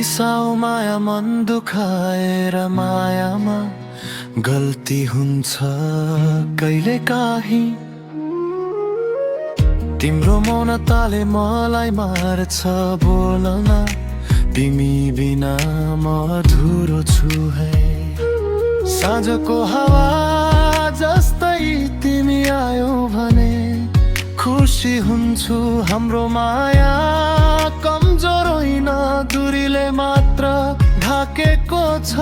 नरिसाऊ माया मन दुखाएर मायामा गल्ती हुन्छ कहिले काहीँ। तिम्रो मौनताले मलाई मार्छ बोल्न, तिमी बिना म अधुरो छु है। साँझको हावा जस्तै तिमी आयो भने खुसी हुन्छु। हाम्रो माया कमजोर होइन, दूरीले मात्र ढाकेको छ।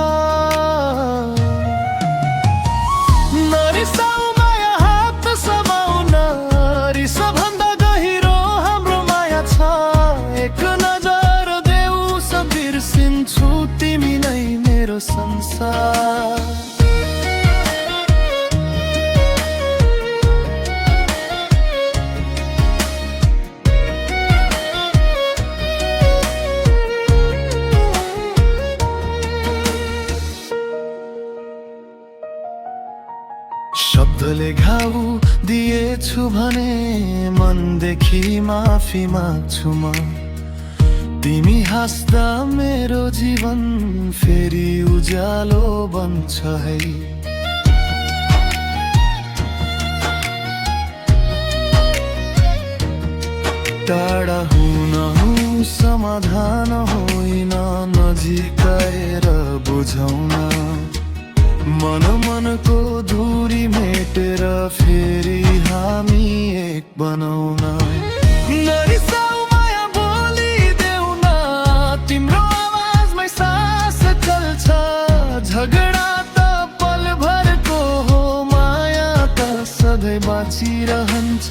नरिसाऊ माया हात समाउन, रिसभन्दा गहिरो हाम्रो माया छ। एक नजर देऊ सब बिर्सिन्छु, तिमी नै मेरो संसार। शब्दले घाउ दिएछु भने मनदेखि माफी माग्छु म। तिमी हाँस्दा मेरो जीवन फेरि उज्यालो बन्छ है। टाढा हुन समाधान होइन, नजिकाएर बुझाउन। मन दूरी मेटेर फेरि हामी एक बनाउन। नरिसाऊ माया बोलिदेऊ न, तिम्रो आवाजमै सास चल्छ। झगडा त पलभरको हो, माया त सधैँ बाँचिरहन्छ।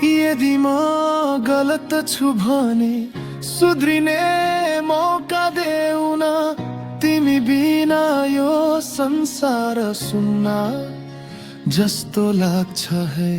यदि म गलत छु भने सुध्रिने मौका देऊ न। तिमी बिना यो संसार सुन्न जस्तो लाग्छ है।